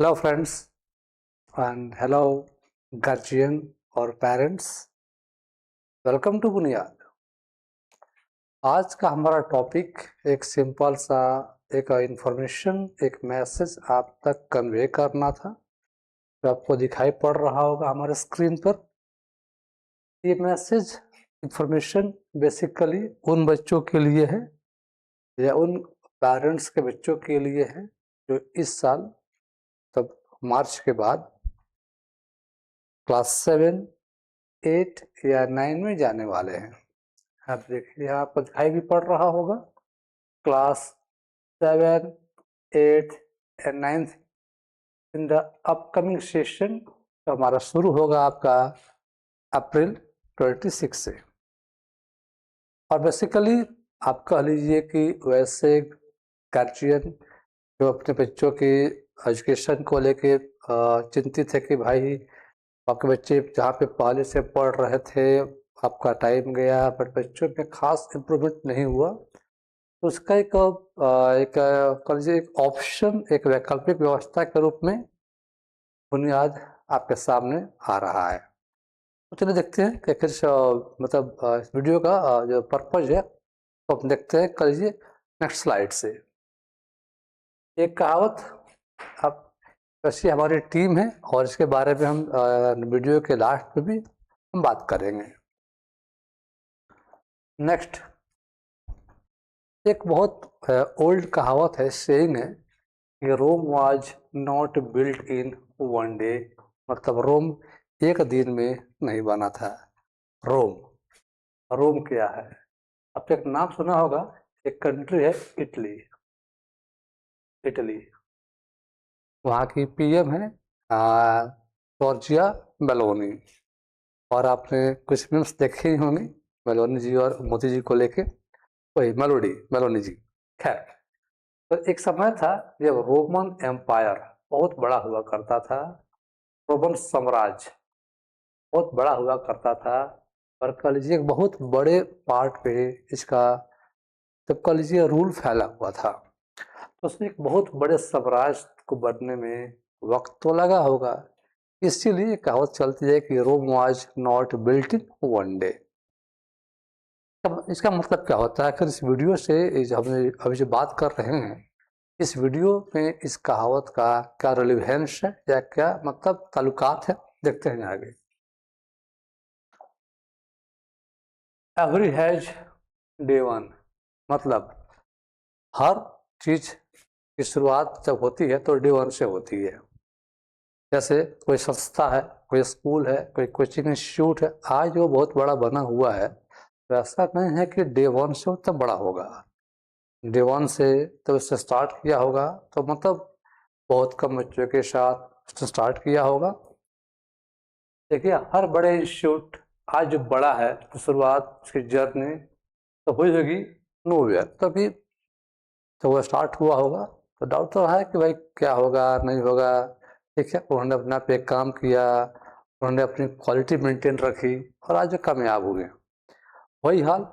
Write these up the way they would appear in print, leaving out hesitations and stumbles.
Hello friends and hello guardian और parents, welcome to बुनियाद। आज का हमारा टॉपिक एक सिंपल सा एक इंफॉर्मेशन, एक मैसेज आप तक कन्वे करना था जो आपको दिखाई पड़ रहा होगा हमारे स्क्रीन पर। ये मैसेज इंफॉर्मेशन बेसिकली उन बच्चों के लिए है या उन पेरेंट्स के बच्चों के लिए है जो इस साल तब मार्च के बाद क्लास 7, 8 या 9 में जाने वाले हैं। आप देखिए, यहाँ पर दिखाई भी पड़ रहा होगा class 7, 8 and 9 in the upcoming session. तो हमारा शुरू होगा आपका अप्रैल 26 से। और बेसिकली आप कह लीजिए कि वैसे गार्जियन जो अपने बच्चों की एजुकेशन को लेके चिंतित है कि भाई आपके बच्चे जहाँ पे पहले से पढ़ रहे थे, आपका टाइम गया बट बच्चों में खास इम्प्रूवमेंट नहीं हुआ, तो उसका एक कह लीजिए एक ऑप्शन, एक वैकल्पिक व्यवस्था के रूप में बुनियाद आपके सामने आ रहा है। तो चलिए देखते हैं कि फिर मतलब इस वीडियो का जो पर्पज है तो हम देखते हैं। कर लीजिए नेक्स्ट स्लाइड से एक कहावत। अब ऐसी हमारी टीम है और इसके बारे में हम वीडियो के लास्ट में भी हम बात करेंगे। नेक्स्ट, एक बहुत ओल्ड कहावत है, सेइंग है कि Rome was not built in one day. मतलब रोम एक दिन में नहीं बना था। रोम, रोम क्या है? आपने एक नाम सुना होगा, एक कंट्री है इटली। इटली, वहाँ की पीएम है जॉर्जिया मेलोनी। और आपने कुछ फिल्म्स देखे ही होंगे मेलोनी जी और मोदी जी को लेके, वही मेलोनी जी। खैर, तो एक समय था जब रोमन एम्पायर बहुत बड़ा हुआ करता था। रोमन साम्राज्य बहुत बड़ा हुआ करता था और कह लीजिए एक बहुत बड़े पार्ट पे इसका, जब कह लीजिए रूल फैला हुआ था, तो उसमें एक बहुत बड़े साम्राज्य को बनने में वक्त तो लगा होगा। इसीलिए कहावत चलती है कि Rome was not built in one day. अब इसका मतलब क्या होता है? फिर इस वीडियो से हम अभी जो बात कर रहे हैं, इस वीडियो में इस कहावत का क्या रिलेवेंस है या क्या मतलब ताल्लुकात है, देखते हैं आगे। एवरी हैज डे वन, मतलब हर चीज की शुरुआत जब होती है तो डे वन से होती है। जैसे कोई संस्था है, कोई स्कूल है, कोई कोचिंग इंस्टीट्यूट है, आज वो बहुत बड़ा बना हुआ है, तो ऐसा नहीं है कि डे वन से तब बड़ा होगा। डे वन से तो उससे स्टार्ट किया होगा, तो मतलब बहुत कम बच्चों के साथ उसने स्टार्ट किया होगा। देखिए, हर बड़े इंस्टीट्यूट आज जो बड़ा है तो शुरुआत उसकी जर्नी तो हुई होगी नोवेयर, तभी तो वो स्टार्ट हुआ होगा। तो डाउट तो है कि भाई क्या होगा नहीं होगा। ठीक है, उन्होंने अपना पे काम किया, उन्होंने अपनी क्वालिटी मेंटेन रखी और आज कामयाब हुए। वही हाल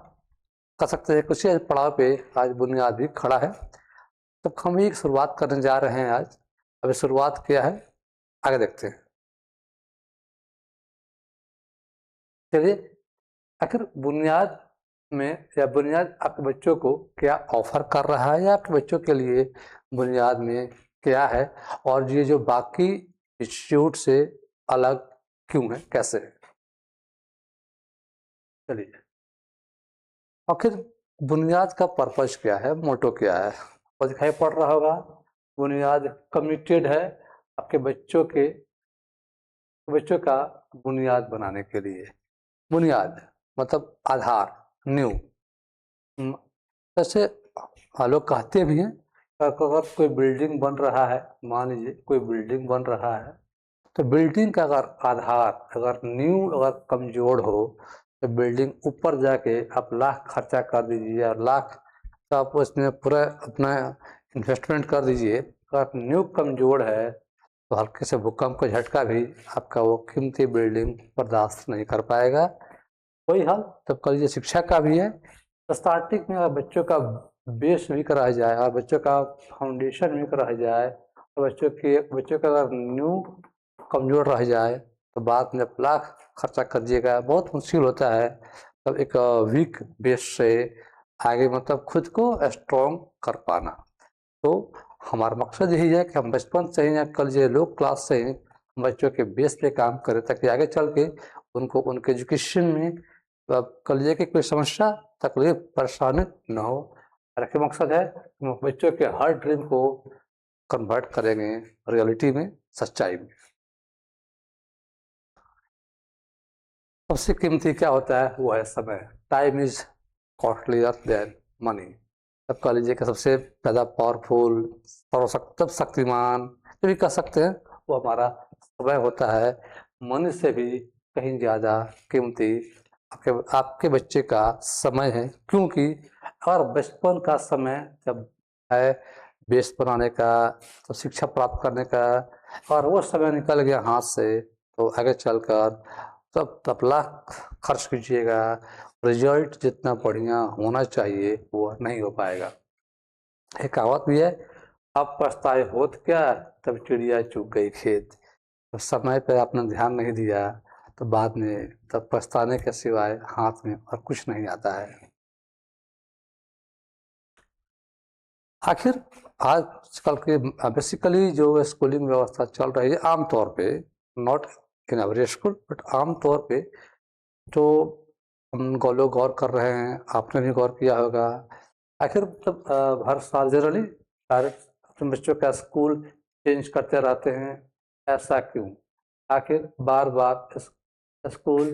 कर सकते हैं कुछ पड़ाव पे आज बुनियाद भी खड़ा है। तो हम एक शुरुआत करने जा रहे हैं आज। अभी शुरुआत क्या है आगे देखते हैं। चलिए, आखिर बुनियाद में या बुनियाद आपके बच्चों को क्या ऑफर कर रहा है या आपके बच्चों के लिए बुनियाद में क्या है, और ये जो बाकी इंस्टीट्यूट से अलग क्यों है, कैसे है। चलिए, आखिर बुनियाद का पर्पज क्या है, मोटो क्या है, वो दिखाई पड़ रहा होगा। बुनियाद कमिटेड है आपके बच्चों का बुनियाद बनाने के लिए। बुनियाद मतलब आधार, न्यू। जैसे लोग कहते भी हैं अगर कोई बिल्डिंग बन रहा है, मान लीजिए कोई बिल्डिंग बन रहा है, तो बिल्डिंग का अगर आधार अगर न्यू अगर कमजोर हो तो बिल्डिंग ऊपर जाके आप लाख खर्चा कर दीजिए और लाख तो आप उसमें पूरा अपना इन्वेस्टमेंट कर दीजिए, अगर न्यू कमजोर है तो हल्के से भूकंप का झटका भी आपका वो कीमती बिल्डिंग बर्दाश्त नहीं कर पाएगा। वही हाल तब कर लीजिए शिक्षा का भी है। तो स्टार्टिंग में अगर बच्चों का बेस वीक रह जाए और बच्चों का फाउंडेशन वीक रह जाए तो बच्चों का अगर न्यू कमज़ोर रह जाए तो बाद में लाख खर्चा करिएगा, बहुत मुश्किल होता है। तब एक वीक बेस से आगे मतलब खुद को स्ट्रॉन्ग कर पाना। तो हमारा मकसद यही है कि हम बचपन से ही या कल जो लो क्लास से ही बच्चों के बेस पे काम करें, ताकि आगे चल के उनको उनके एजुकेशन में कल जे की कोई समस्या, तकलीफ, परेशानी न हो। और एक मकसद है हम बच्चों के हर ड्रीम को कन्वर्ट करेंगे रियलिटी में, सच्चाई में। सबसे कीमती क्या होता है, वो है समय। Time is costlier then money. अब कह लीजिए कि सबसे ज़्यादा पावरफुल, सर्वशक्तिमान जो भी कह सकते हैं, वो हमारा समय होता है। मनी से भी कहीं ज़्यादा कीमती आपके आपके बच्चे का समय है, क्योंकि अगर बचपन का समय जब है बेस बनाने का, तो शिक्षा प्राप्त करने का, और वो समय निकल गया हाथ से, तो आगे चलकर तब लाख खर्च कीजिएगा, रिजल्ट जितना बढ़िया होना चाहिए वो नहीं हो पाएगा। एक कहावत भी है, अब पछताए होत क्या, तब चिड़िया चुग गई खेत। तो समय पर आपने ध्यान नहीं दिया तो बाद में तब पछताने के सिवाय हाथ में और कुछ नहीं आता है। आखिर आजकल के बेसिकली जो स्कूलिंग व्यवस्था चल रही है, आमतौर पे, not in every school but आमतौर पे, तो हम लोग गौर कर रहे हैं, आपने भी गौर किया होगा। आखिर मतलब हर साल जनरली पेरेंट्स अपने बच्चों का स्कूल चेंज करते रहते हैं। ऐसा क्यों? आखिर बार बार स्कूल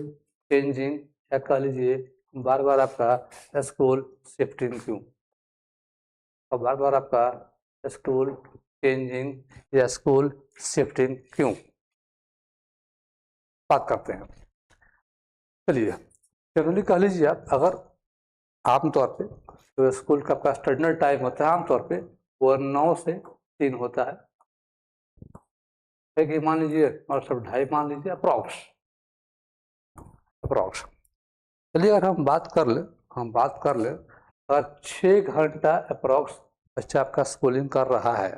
चेंजिंग, या कह लीजिए बार बार आपका स्कूल शिफ्टिंग क्यों? और बार बार आपका स्कूल चेंजिंग या स्कूल शिफ्टिंग क्यों? बात करते हैं। चलिए, जनरली कह लीजिए आप, अगर आमतौर पे जो स्कूल का आपका स्टैंडर्ड टाइम होता है आमतौर पे वो 9 से 3 होता है। एक मान लीजिए और सब 2:30 मान लीजिए, अप्रॉक्स अप्रॉक्स। चलिए, अगर हम बात कर ले अगर 6 घंटा अप्रॉक्स बच्चा आपका स्कूलिंग कर रहा है,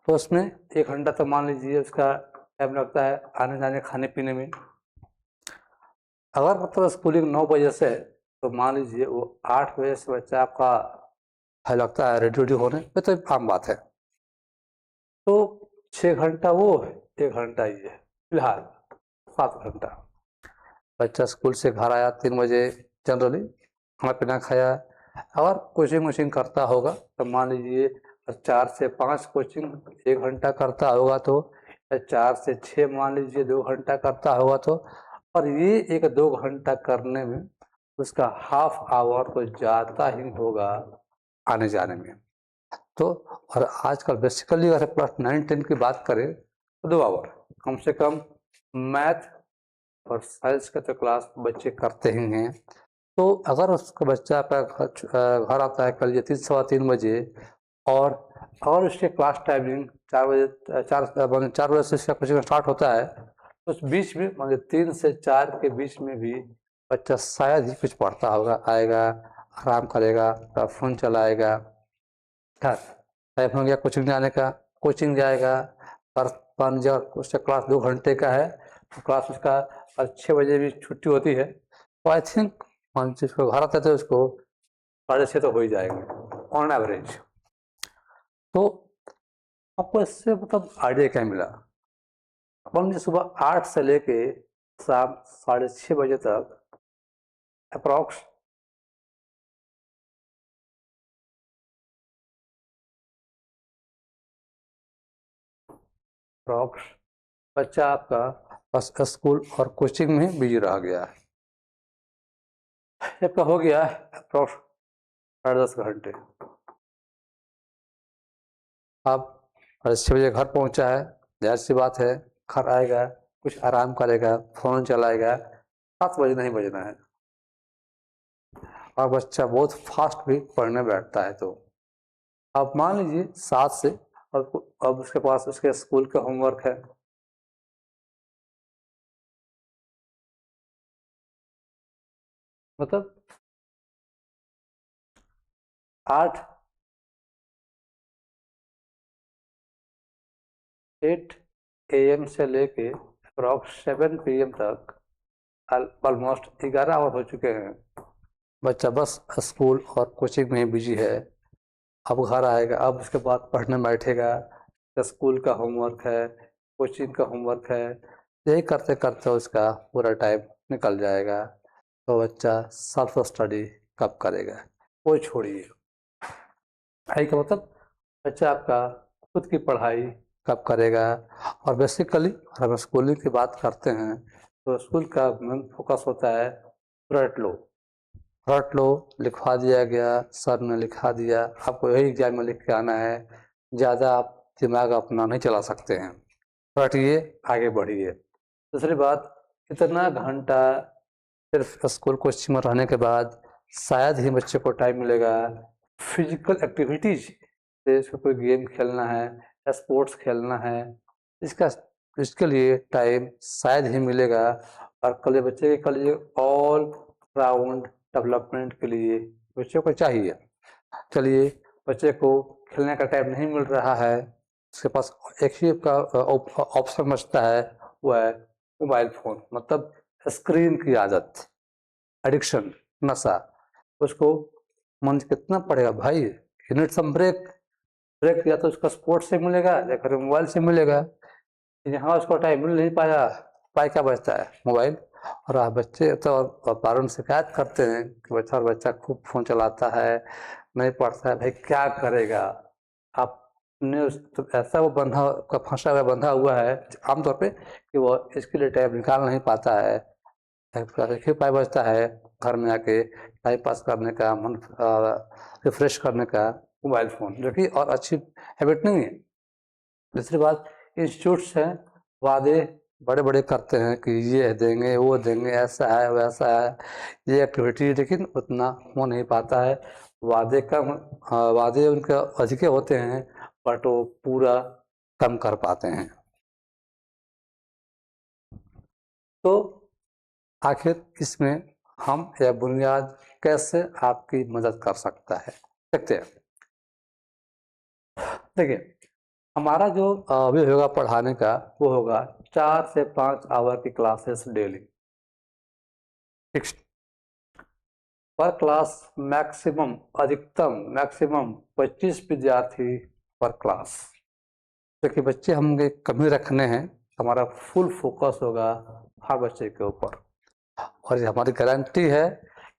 तो उसमें 1 घंटा तो मान लीजिए उसका टाइम लगता है आने जाने खाने पीने में। अगर मतलब स्कूलिंग 9 बजे से है, तो मान लीजिए वो 8 बजे से बच्चा आपका है लगता है रेडी होने में, तो आम बात है। तो 6 घंटा वो है, 1 घंटा ये है, फिलहाल 7 घंटा। बच्चा स्कूल से घर आया 3 बजे, जनरली खाना पीना खाया, और कोचिंग वोचिंग करता होगा तो मान लीजिए 4 से 5 कोचिंग 1 घंटा करता होगा, तो 4 से 6 मान लीजिए 2 घंटा करता होगा, तो और ये 1-2 घंटा करने में उसका हाफ आवर तो जाता ही होगा आने जाने में। तो और आजकल बेसिकली अगर क्लास 9-10 की बात करें तो 2 आवर कम से कम मैथ और साइंस का तो क्लास बच्चे करते ही हैं। तो अगर उसका बच्चा आपका घर आता है कल ये 3 सवा 3 बजे, और उसके क्लास टाइमिंग 4 बजे, 4 बजे से उसका कोचिंग स्टार्ट होता है, तो उस बीच में मतलब 3 से 4 के बीच में भी बच्चा शायद ही कुछ पढ़ता होगा, आएगा आराम करेगा, फ़ोन चलाएगा। हाँ, टाइम हो गया कोचिंग जाने का, कोचिंग जाएगा, और 5 उसका क्लास 2 घंटे का है, तो क्लास उसका 6 बजे भी छुट्टी होती है, तो आई थिंक मान लीजिए उसको घर आते थे उसको 6:30 तो हो ही जाएंगे ऑन एवरेज। तो आपको इससे मतलब आइडिया क्या मिला? मान लीजिए सुबह 8 से लेके शाम 6:30 बजे तक अप्रॉक्स अप्रॉक्स बच्चा आपका बस स्कूल और कोचिंग में बिजी रह गया है। आपका हो गया अप्रॉक्स 10.5 घंटे। अब 6 बजे घर पहुंचा है, जाहिर सी बात है घर आएगा, कुछ आराम करेगा, फ़ोन चलाएगा, 7 बजे नहीं बजना है। और बच्चा बहुत फास्ट भी पढ़ने बैठता है, तो आप मान लीजिए 7 से, अब उसके पास उसके स्कूल का होमवर्क है, मतलब 8 8 AM से लेके अप्रॉक्स 7 PM तक ऑलमोस्ट 11 आवर हो चुके हैं। बच्चा बस स्कूल और कोचिंग में ही बिजी है। अब घर आएगा, अब उसके बाद पढ़ने बैठेगा, स्कूल का होमवर्क है, कोचिंग का होमवर्क है, यही करते करते उसका पूरा टाइम निकल जाएगा। तो बच्चा सेल्फ स्टडी कब करेगा? वो छोड़िए, पढ़ाई का मतलब बच्चा आपका खुद की पढ़ाई कब करेगा? और बेसिकली अगर हम स्कूलिंग की बात करते हैं तो स्कूल का मेन फोकस होता है रट लो, रट लो, लिखवा दिया गया, सर ने लिखा दिया, आपको यही एग्जाम में लिख के आना है, ज़्यादा आप दिमाग अपना नहीं चला सकते हैं, रटिए, आगे बढ़िए। दूसरी बात, इतना घंटा सिर्फ स्कूल कोचिंग में रहने के बाद शायद ही बच्चे को टाइम मिलेगा फिजिकल एक्टिविटीज, जैसे कोई गेम खेलना है या स्पोर्ट्स खेलना है, इसका इसके लिए टाइम शायद ही मिलेगा। और कल बच्चे के कल ऑल राउंड डेवलपमेंट के लिए बच्चे को चाहिए। चलिए, बच्चे को खेलने का टाइम नहीं मिल रहा है, उसके पास एक ही का ऑप्शन बचता है, वो है मोबाइल फ़ोन, मतलब स्क्रीन की आदत, एडिक्शन, नशा। उसको मन कितना पड़ेगा भाई, you need some break. Break या तो उसका स्पोर्ट्स से मिलेगा या फिर मोबाइल से मिलेगा। यहाँ उसको टाइम मिल नहीं पाया, पाई क्या बचता है? मोबाइल। और बच्चे तो पेरेंट्स शिकायत करते हैं कि बच्चा खूब फ़ोन चलाता है, नहीं पढ़ता है। भाई क्या करेगा? आपने तो ऐसा वो बंधा का फंसा हुआ बंधा हुआ है आमतौर पे कि वो इसके लिए टाइम निकाल नहीं पाता है। एक ही उपाय बचता है घर में आके टाइम पास करने का, मन रिफ्रेश करने का, मोबाइल फ़ोन, जो कि और अच्छी हैबिट नहीं है। दूसरी बात, इंस्टीट्यूट्स हैं, वादे बड़े बड़े करते हैं कि ये देंगे, वो देंगे, ऐसा है वैसा है, ये एक्टिविटी, लेकिन उतना हो नहीं पाता है। वादे उनके अधिक होते हैं बट वो पूरा कम कर पाते हैं। तो आखिर इसमें हम यह बुनियाद कैसे आपकी मदद कर सकता है, देखते हैं। देखिए, हमारा जो अभी होगा पढ़ाने का, वो होगा 4 से 5 आवर की क्लासेस डेली, फिक्स पर क्लास, अधिकतम मैक्सिमम 25 विद्यार्थी पर क्लास। देखिए, बच्चे हमने कमी रखने हैं, हमारा फुल फोकस होगा हर बच्चे के ऊपर। और ये हमारी गारंटी है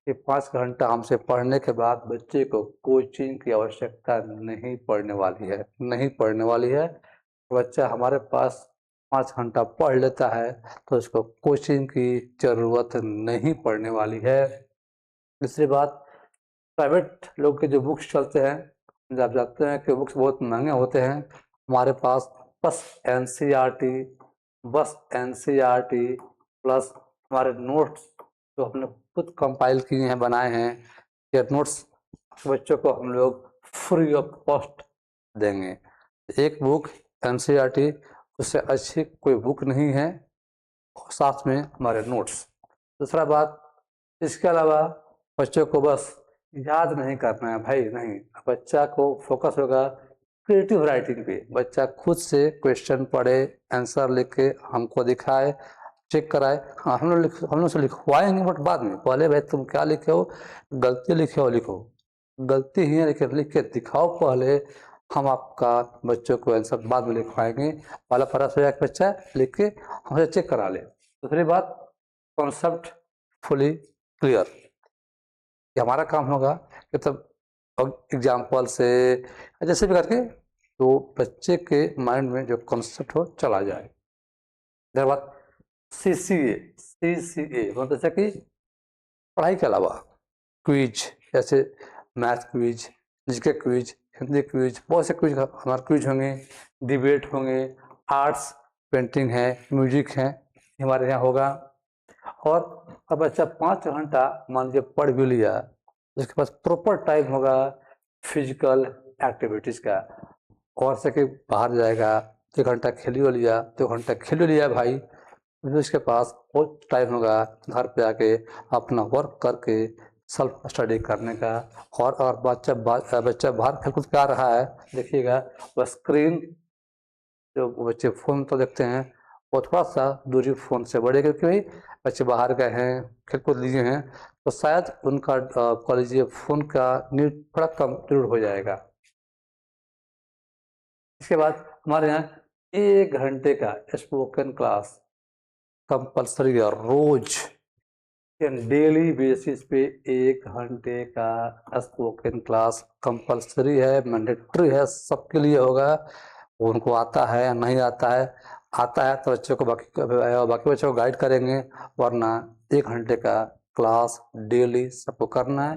कि 5 घंटा हमसे पढ़ने के बाद बच्चे को कोचिंग की आवश्यकता नहीं पड़ने वाली है, नहीं पड़ने वाली है। बच्चा हमारे पास 5 घंटा पढ़ लेता है तो उसको कोचिंग की ज़रूरत नहीं पड़ने वाली है। दूसरी बात, प्राइवेट लोग के जो बुक्स चलते हैं, आप जानते हैं कि बुक्स बहुत महंगे होते हैं। हमारे पास बस एनसीईआरटी, प्लस हमारे नोट्स जो हमने खुद कंपाइल किए हैं, बनाए हैं, ये नोट्स बच्चों को हम लोग फ्री ऑफ कॉस्ट देंगे। एक बुक एनसीईआरटी, उससे अच्छी कोई बुक नहीं है, साथ में हमारे नोट्स। दूसरा बात, इसके अलावा बच्चों को बस याद नहीं करना है भाई, नहीं, बच्चा को फोकस होगा क्रिएटिव राइटिंग पे। बच्चा खुद से क्वेश्चन पढ़े, आंसर लिख के हमको दिखाए, चेक कराए। हाँ, हम लोग से लिखवाएंगे बट बाद में, पहले भाई तुम क्या लिखे हो, गलती लिखे हो लिखो, गलती ही है लिख के दिखाओ पहले, हम आपका बच्चों को आंसर बाद में लिखवाएंगे। पहला प्रयास हो जाए बच्चा लिख के हमसे चेक करा ले। दूसरी बात, कॉन्सेप्ट फुली क्लियर, ये हमारा काम होगा कि तब एग्जाम्पल से जैसे भी करके तो बच्चे के माइंड में जो कॉन्सेप्ट हो चला जाए। देर बाद CCA मतलब जैसे कि पढ़ाई के अलावा क्विज, जैसे math quiz, GK quiz, Hindi quiz, बहुत से क्विज हमारे क्विज होंगे, डिबेट होंगे, आर्ट्स, पेंटिंग है, म्यूजिक है, हमारे यहाँ होगा। और अब बच्चा 5 घंटा मान लीजिए पढ़ भी लिया, उसके पास प्रॉपर टाइम होगा फिजिकल एक्टिविटीज़ का, और से कि बाहर जाएगा, 1 घंटा खेलियो लिया, 2 घंटा खेलियो लिया भाई, उसके पास बहुत टाइम होगा घर पे आके अपना वर्क करके सेल्फ स्टडी करने का। और बच्चा बाहर खेलकूद कर रहा है, देखिएगा वह स्क्रीन जो बच्चे फ़ोन तो देखते हैं वो थोड़ा सा दूरी फ़ोन से बढ़े, क्योंकि भाई बच्चे बाहर गए हैं, खेल कूद लिए हैं, तो शायद उनका कह लीजिए फ़ोन का नीड थोड़ा कम जरूर हो जाएगा। इसके बाद हमारे यहाँ 1 घंटे का स्पोकन क्लास कंपल्सरी है, रोज डेली बेसिस पे 1 घंटे का स्पोकन क्लास कंपल्सरी है, मैंडेटरी है, सबके लिए होगा। उनको आता है या नहीं आता है तो बच्चों को बाकी बच्चों को गाइड करेंगे, वरना 1 घंटे का क्लास डेली सबको करना है।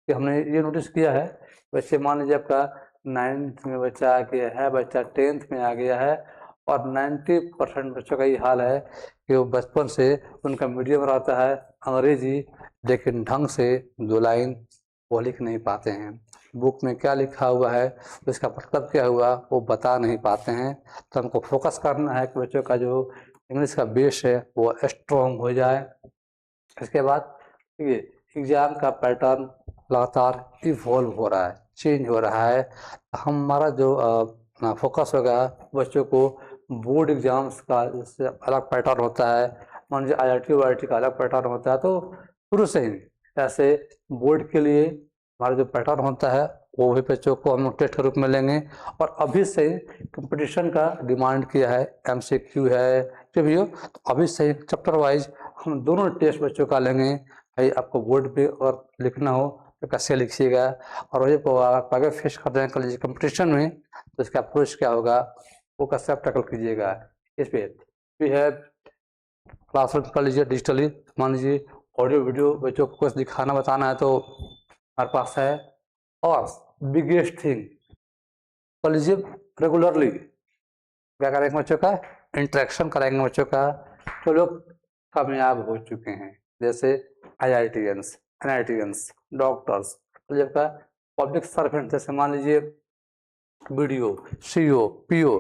कि हमने ये नोटिस किया है, बच्चे मान लीजिए आपका 9th में बच्चा आ गया है, बच्चा 10th में आ गया है, और 90% बच्चों का ये हाल है कि वो बचपन से उनका मीडियम रहता है अंग्रेजी, लेकिन ढंग से 2 लाइन वो लिख नहीं पाते हैं। बुक में क्या लिखा हुआ है, उसका मतलब क्या हुआ, वो बता नहीं पाते हैं। तो हमको फोकस करना है कि बच्चों का जो इंग्लिश का बेस है वो स्ट्रॉन्ग हो जाए। इसके बाद ये एग्ज़ाम का पैटर्न लगातार इवॉल्व हो रहा है, चेंज हो रहा है। हमारा जो फोकस होगा बच्चों को बोर्ड एग्जाम्स का जैसे अलग पैटर्न होता है, मान लीजिए IIT वाईआईटी का अलग पैटर्न होता है, तो शुरू से ही ऐसे बोर्ड के लिए हमारा जो पैटर्न होता है वो भी बच्चों को हम टेस्ट के रूप में लेंगे। और अभी से कंपटीशन का डिमांड किया है, MCQ है, जो भी हो, तो अभी से चैप्टर वाइज हम दोनों टेस्ट बच्चों का लेंगे। भाई आपको बोर्ड पे और लिखना हो तो कैसे लिखिएगा, और वही को आप आगे फेस कर रहे हैं कॉलेज कंपटीशन में, तो इसका अप्रोच क्या होगा, वो कैसे आप टैकल कीजिएगा। इस पे भी है क्लासरूम कर लीजिए डिजिटली, मान लीजिए ऑडियो वीडियो बच्चों को कुछ दिखाना बताना है तो हमारे पास है। और बिगेस्ट थिंग कर लीजिए, रेगुलरली क्या करेंगे बच्चों का, इंटरेक्शन कराएंगे बच्चों का, जो लोग कामयाब हो चुके हैं, जैसे IITians, NITians, डॉक्टर्स, जब का पब्लिक सर्वेंट, जैसे मान लीजिए BDO, CO, PO,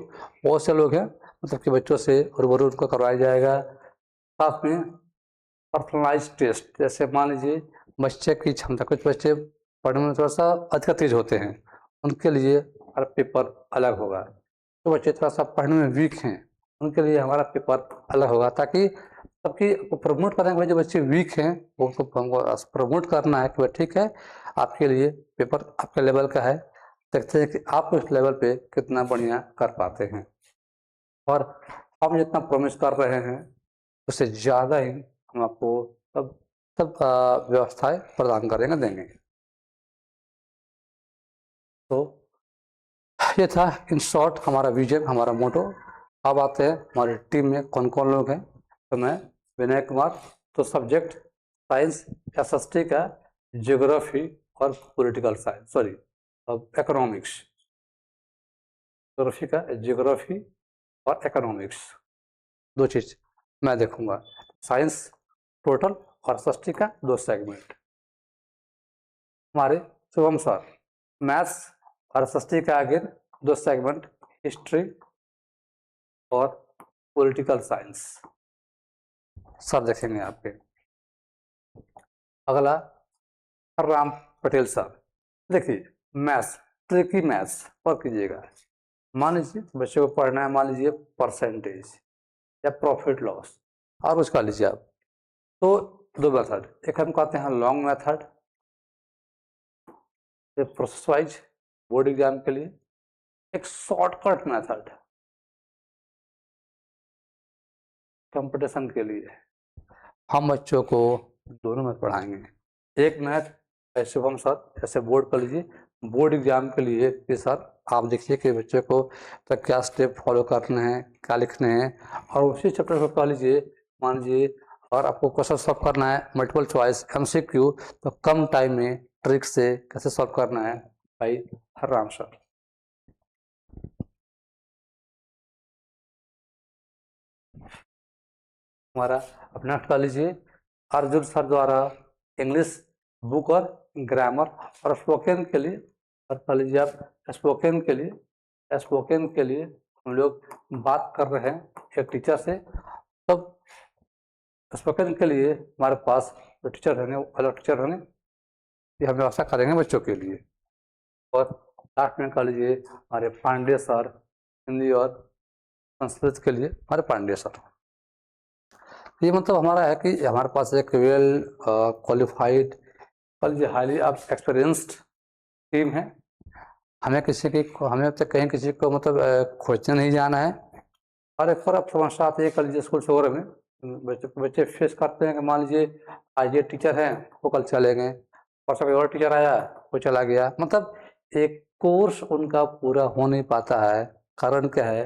बहुत से लोग हैं, मतलब कि बच्चों से रूबरू उनको करवाया जाएगा। साथ में पर्सनलाइज टेस्ट, जैसे मान लीजिए बच्चे की क्षमता, कुछ बच्चे पढ़ने में थोड़ा सा अधिक तेज होते हैं, उनके लिए हर पेपर अलग होगा। तो बच्चे थोड़ा सा पढ़ने में वीक हैं, उनके लिए हमारा पेपर अलग होगा, ताकि सबकी प्रमोट करेंगे। भाई जो बच्चे वीक हैं उनको हमको प्रमोट करना है कि भाई ठीक है, आपके लिए पेपर आपके लेवल का है, देखते हैं कि आप उस लेवल पे कितना बढ़िया कर पाते हैं। और हम जितना प्रॉमिस कर रहे हैं उससे ज़्यादा ही हम आपको सब सब व्यवस्थाएं प्रदान करेंगे, देंगे। तो ये था इन शॉर्ट हमारा विजन, हमारा मोटो। अब आते हैं हमारी टीम में कौन कौन लोग हैं। तो मैं विनय कुमार, तो सब्जेक्ट साइंस SST का ज्योग्राफी और political science, sorry economics, geography का ज्योग्राफी और इकोनॉमिक्स, दो चीज़ मैं देखूंगा। साइंस टोटल और SST का 2 सेगमेंट। हमारे शुभम सर मैथ्स और SST का आगे 2 सेगमेंट, हिस्ट्री और पॉलिटिकल साइंस सर देखेंगे आपके। अगला राम पटेल सर, देखिए मैथ्स, ट्रिकी मैथ्स पर कीजिएगा। मान लीजिए बच्चों को पढ़ना है, मान लीजिए परसेंटेज या प्रॉफिट लॉस, और उसका लीजिए आप। तो 2 मेथड, एक हम कहते हैं long method, process wise board exam के लिए, एक शॉर्टकट मेथड कंपटीशन के लिए। हम बच्चों को दोनों में पढ़ाएंगे। एक मैथ शुभम सर ऐसे बोर्ड कर लीजिए, बोर्ड एग्जाम के लिए कि सर आप देखिए कि बच्चे को तो क्या स्टेप फॉलो करने हैं, क्या लिखने हैं, और उसी चैप्टर को कह लीजिए, मान लीजिए और आपको क्वेश्चन सॉल्व करना है मल्टीपल चॉइस MCQ, तो कम टाइम में ट्रिक से कैसे सॉल्व करना है, भाई हरराम सर। हमारा अपना कर लीजिए अर्जुन सर द्वारा इंग्लिश बुक और ग्रामर, और स्पोकन के लिए और कर लीजिए आप स्पोकन के लिए हम लोग बात कर रहे हैं एक टीचर से। तब स्पोकन के लिए हमारे पास जो टीचर रहेंगे वो अलग टीचर रहेंगे, ये हम व्यवस्था करेंगे बच्चों के लिए। और लास्ट में कर लीजिए हमारे पांडे सर हिंदी और संस्कृत के लिए हमारे पांडे सर। ये मतलब हमारा है कि हमारे पास एक वेल क्वालिफाइड और हाईली एक्सपीरियंस्ड टीम है। हमें तो कहीं किसी को मतलब खोजने नहीं जाना है। और एक और आप समस्या आती है कल लीजिए स्कूल वगैरह में बच्चे फेस करते हैं कि मान लीजिए आज ये टीचर हैं वो कल चले गए, परसों कोई और टीचर आया वो चला गया, मतलब एक कोर्स उनका पूरा हो नहीं पाता है। कारण क्या है,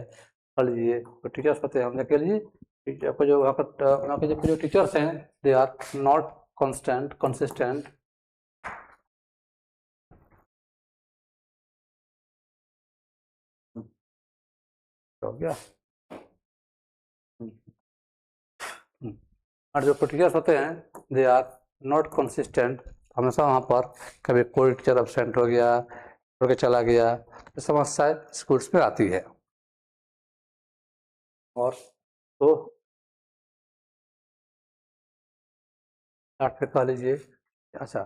मान लीजिए जो टीचर्स होते हैं उनके लिए टीचर को जो वहाँ के जो टीचर्स हैं दे आर नॉट कंसिस्टेंट। हो गया। और जो टीचर्स होते हैं दे आर नॉट कंसिस्टेंट। हमेशा वहाँ पर कभी कोई टीचर एब्सेंट हो गया, छोड़ के चला गया, तो समस्याएं स्कूल्स में आती है। और तो फिर कह लीजिए, अच्छा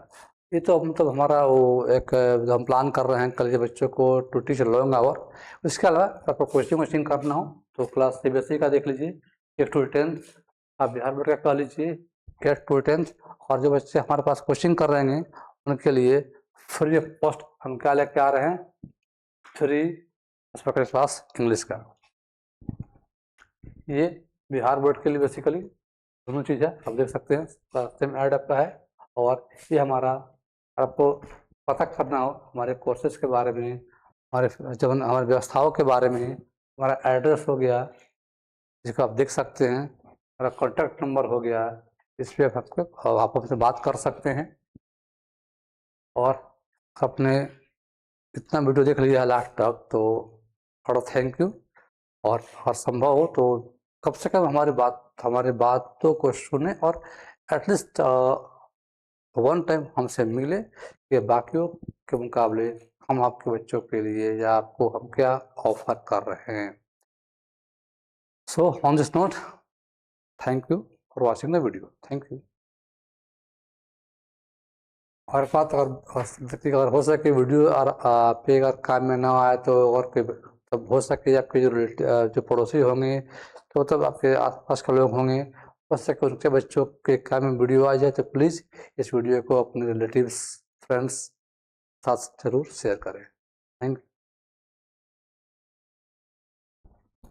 ये तो मतलब हमारा वो एक जो हम प्लान कर रहे हैं कल के बच्चों को टू टीच लॉन्ग आवर। इसके अलावा आपको कोचिंग वोचिंग करना हो तो क्लास सीबीएसई का देख लीजिए, 8 to 10 आप बिहार बोर्ड का कह लीजिए 8 to 10। और जो बच्चे हमारे पास कोचिंग कर रहे हैं उनके लिए फ्री ऑफ कॉस्ट हम क्या लेके आ रहे हैं, फ्री स्पोकन क्लास इंग्लिश का। ये बिहार बोर्ड के लिए बेसिकली दोनों चीज़ है, आप देख सकते हैं सेम ऐड आपका है। और ये हमारा आपको पता करना हो हमारे कोर्सेज के बारे में, हमारे जब हमारी व्यवस्थाओं के बारे में, हमारा एड्रेस हो गया जिसको आप देख सकते हैं, हमारा कॉन्टैक्ट नंबर हो गया, इस पर आप हमसे बात कर सकते हैं। और अपने इतना वीडियो देख लिया है लास्ट तक तो थोड़ा थैंक यू। और संभव हो तो कम से कम हमारी बातों को सुने और एटलीस्ट वन टाइम हमसे मिले कि बाकियों के मुकाबले हम आपके बच्चों के लिए या आपको हम क्या ऑफर कर रहे हैं। So on this note, thank you for watching the video, thank you. और बात अगर हो सके वीडियो और पे अगर काम में ना आए तो और कोई तब हो सके आपके जो पड़ोसी होंगे तो मतलब आपके आसपास के लोग होंगे, हो सके उनके बच्चों के काम में वीडियो आ जाए तो प्लीज़ इस वीडियो को अपने रिलेटिव्स फ्रेंड्स साथ जरूर शेयर करें। Thank you.